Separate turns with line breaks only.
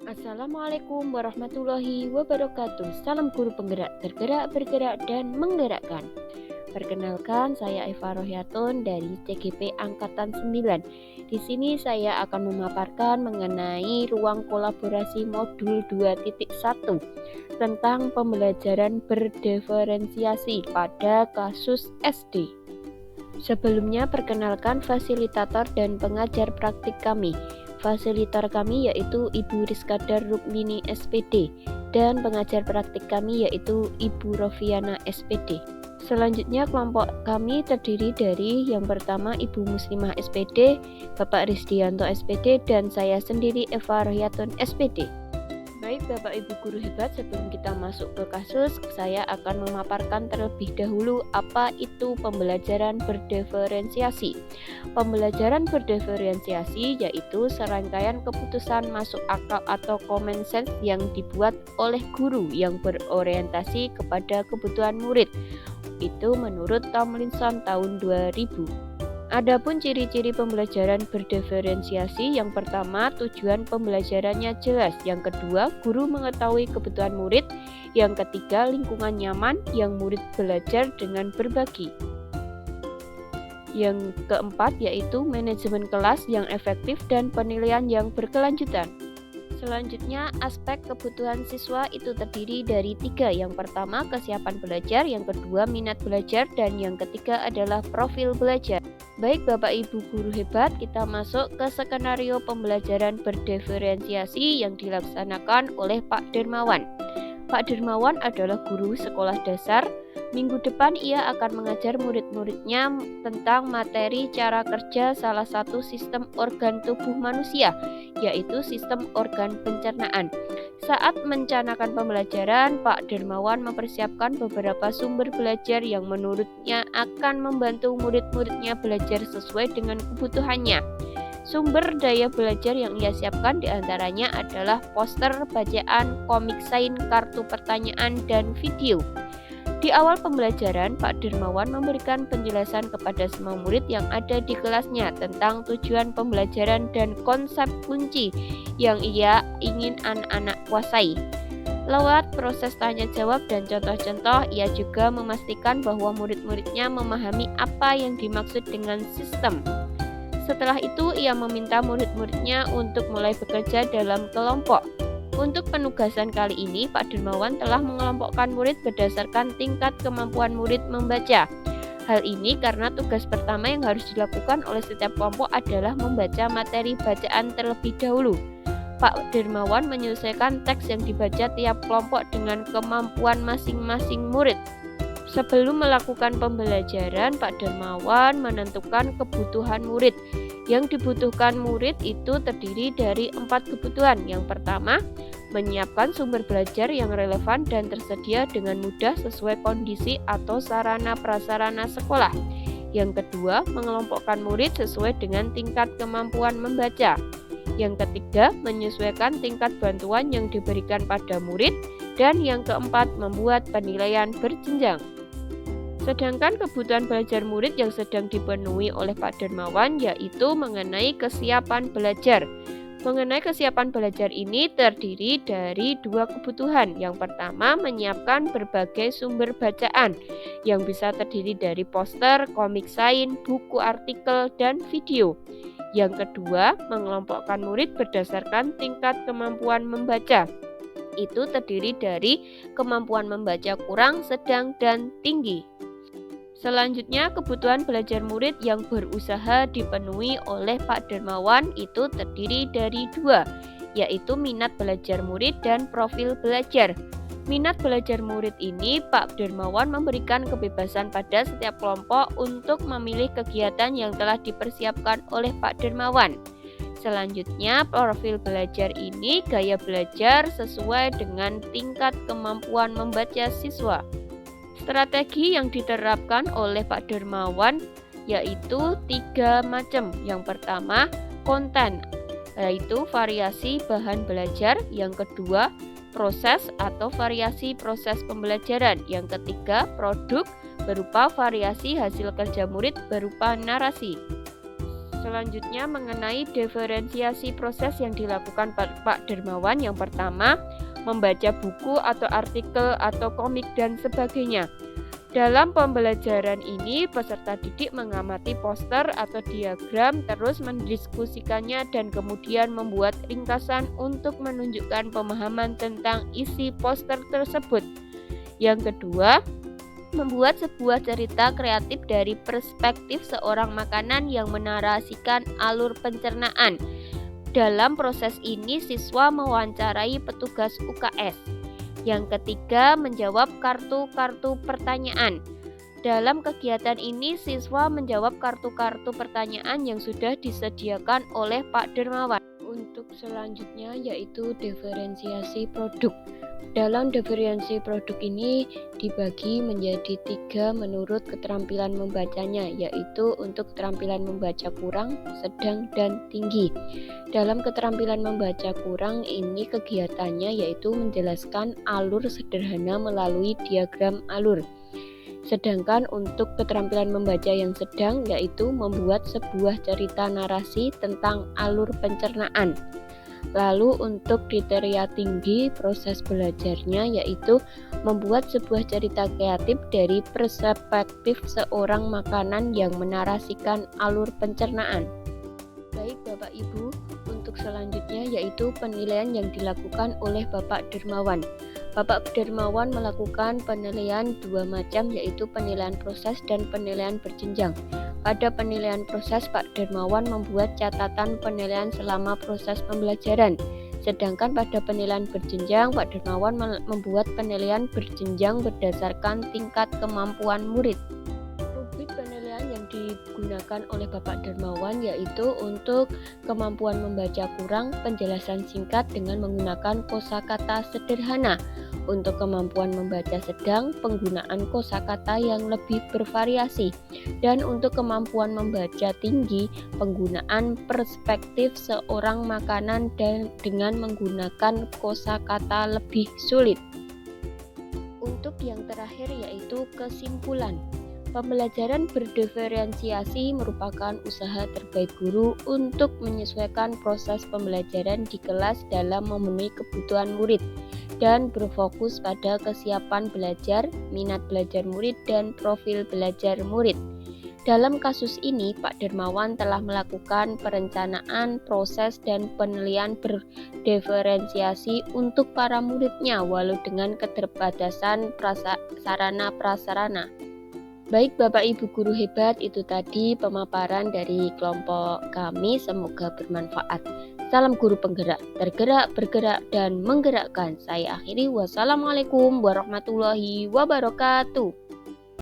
Assalamualaikum warahmatullahi wabarakatuh. Salam guru penggerak, tergerak, bergerak, dan menggerakkan. Perkenalkan, saya Eva Rohyatun dari CGP Angkatan 9. Di sini saya akan memaparkan mengenai ruang kolaborasi modul 2.1 tentang pembelajaran berdiferensiasi pada kasus SD. Sebelumnya, perkenalkan fasilitator dan pengajar praktik kami. Fasilitator kami yaitu Ibu Rizkadar Rukmini SPD dan pengajar praktik kami yaitu Ibu Rofiana SPD. Selanjutnya kelompok kami terdiri dari yang pertama Ibu Muslimah SPD, Bapak Rizdianto SPD, dan saya sendiri Eva Rohyatun SPD. Baik Bapak Ibu guru hebat, sebelum kita masuk ke kasus, saya akan memaparkan terlebih dahulu apa itu pembelajaran berdiferensiasi. Pembelajaran berdiferensiasi yaitu serangkaian keputusan masuk akal atau common sense yang dibuat oleh guru yang berorientasi kepada kebutuhan murid. Itu menurut Tomlinson tahun 2000. Adapun ciri-ciri pembelajaran berdiferensiasi, yang pertama tujuan pembelajarannya jelas, yang kedua guru mengetahui kebutuhan murid, yang ketiga lingkungan nyaman yang murid belajar dengan berbagi. Yang keempat yaitu manajemen kelas yang efektif dan penilaian yang berkelanjutan. Selanjutnya, aspek kebutuhan siswa itu terdiri dari 3. Yang pertama, kesiapan belajar, yang kedua, minat belajar, dan yang ketiga adalah profil belajar. Baik Bapak Ibu guru hebat, kita masuk ke skenario pembelajaran berdiferensiasi yang dilaksanakan oleh Pak Dermawan. Pak Dermawan adalah guru sekolah dasar. Minggu depan ia akan mengajar murid-muridnya tentang materi cara kerja salah satu sistem organ tubuh manusia, yaitu sistem organ pencernaan. Saat mencanangkan pembelajaran, Pak Dermawan mempersiapkan beberapa sumber belajar yang menurutnya akan membantu murid-muridnya belajar sesuai dengan kebutuhannya. Sumber daya belajar yang ia siapkan diantaranya adalah poster, bacaan, komik sains, kartu pertanyaan, dan video. Di awal pembelajaran, Pak Dermawan memberikan penjelasan kepada semua murid yang ada di kelasnya tentang tujuan pembelajaran dan konsep kunci yang ia ingin anak-anak kuasai. Lewat proses tanya jawab dan contoh-contoh, ia juga memastikan bahwa murid-muridnya memahami apa yang dimaksud dengan sistem. Setelah itu, ia meminta murid-muridnya untuk mulai bekerja dalam kelompok. Untuk penugasan kali ini, Pak Dermawan telah mengelompokkan murid berdasarkan tingkat kemampuan murid membaca. Hal ini karena tugas pertama yang harus dilakukan oleh setiap kelompok adalah membaca materi bacaan terlebih dahulu. Pak Dermawan menyelesaikan teks yang dibaca tiap kelompok dengan kemampuan masing-masing murid. Sebelum melakukan pembelajaran, Pak Dermawan menentukan kebutuhan murid. Yang dibutuhkan murid itu terdiri dari 4 kebutuhan. Yang pertama, menyiapkan sumber belajar yang relevan dan tersedia dengan mudah sesuai kondisi atau sarana prasarana sekolah. Yang kedua, mengelompokkan murid sesuai dengan tingkat kemampuan membaca. Yang ketiga, menyesuaikan tingkat bantuan yang diberikan pada murid. Dan yang keempat, membuat penilaian berjenjang. Sedangkan kebutuhan belajar murid yang sedang dipenuhi oleh Pak Dermawan yaitu mengenai kesiapan belajar. Mengenai kesiapan belajar ini terdiri dari 2 kebutuhan. Yang pertama, menyiapkan berbagai sumber bacaan yang bisa terdiri dari poster, komik sains, buku artikel, dan video. Yang kedua, mengelompokkan murid berdasarkan tingkat kemampuan membaca. Itu terdiri dari kemampuan membaca kurang, sedang, dan tinggi. Selanjutnya, kebutuhan belajar murid yang berusaha dipenuhi oleh Pak Dermawan itu terdiri dari 2, yaitu minat belajar murid dan profil belajar. Minat belajar murid ini, Pak Dermawan memberikan kebebasan pada setiap kelompok untuk memilih kegiatan yang telah dipersiapkan oleh Pak Dermawan. Selanjutnya, profil belajar ini gaya belajar sesuai dengan tingkat kemampuan membaca siswa. Strategi yang diterapkan oleh Pak Dermawan yaitu 3 macam. Yang pertama, konten, yaitu variasi bahan belajar. Yang kedua, proses atau variasi proses pembelajaran. Yang ketiga, produk berupa variasi hasil kerja murid berupa narasi. Selanjutnya mengenai diferensiasi proses yang dilakukan Pak Dermawan. Yang pertama, membaca buku atau artikel atau komik dan sebagainya. Dalam pembelajaran ini, peserta didik mengamati poster atau diagram, terus mendiskusikannya dan kemudian membuat ringkasan untuk menunjukkan pemahaman tentang isi poster tersebut. Yang kedua, membuat sebuah cerita kreatif dari perspektif seorang makanan yang menarasikan alur pencernaan. Dalam proses ini, siswa mewawancarai petugas UKS. Yang ketiga, menjawab kartu-kartu pertanyaan. Dalam kegiatan ini, siswa menjawab kartu-kartu pertanyaan yang sudah disediakan oleh Pak Dermawan. Untuk selanjutnya yaitu diferensiasi produk. Dalam diferensiasi produk ini dibagi menjadi 3 menurut keterampilan membacanya, yaitu untuk keterampilan membaca kurang, sedang, dan tinggi. Dalam keterampilan membaca kurang ini kegiatannya yaitu menjelaskan alur sederhana melalui diagram alur. Sedangkan untuk keterampilan membaca yang sedang yaitu membuat sebuah cerita narasi tentang alur pencernaan. Lalu untuk kriteria tinggi proses belajarnya yaitu membuat sebuah cerita kreatif dari perspektif seorang makanan yang menarasikan alur pencernaan. Baik Bapak Ibu, untuk selanjutnya yaitu penilaian yang dilakukan oleh Bapak Dermawan. Bapak Dermawan melakukan penilaian 2 macam yaitu penilaian proses dan penilaian berjenjang. Pada penilaian proses, Pak Dermawan membuat catatan penilaian selama proses pembelajaran. Sedangkan pada penilaian berjenjang, Pak Dermawan membuat penilaian berjenjang berdasarkan tingkat kemampuan murid. Rubrik penilaian yang digunakan oleh Bapak Dermawan yaitu untuk kemampuan membaca kurang, penjelasan singkat dengan menggunakan kosakata sederhana. Untuk kemampuan membaca sedang, penggunaan kosakata yang lebih bervariasi. Dan untuk kemampuan membaca tinggi, penggunaan perspektif seorang makanan dan dengan menggunakan kosakata lebih sulit. Untuk yang terakhir yaitu kesimpulan. Pembelajaran berdiferensiasi merupakan usaha terbaik guru untuk menyesuaikan proses pembelajaran di kelas dalam memenuhi kebutuhan murid dan berfokus pada kesiapan belajar, minat belajar murid, dan profil belajar murid. Dalam kasus ini, Pak Dermawan telah melakukan perencanaan, proses, dan penilaian berdiferensiasi untuk para muridnya walau dengan keterbatasan sarana prasarana. Baik Bapak Ibu guru hebat, itu tadi pemaparan dari kelompok kami, semoga bermanfaat. Salam guru penggerak, tergerak, bergerak, dan menggerakkan. Saya akhiri, wassalamualaikum warahmatullahi wabarakatuh.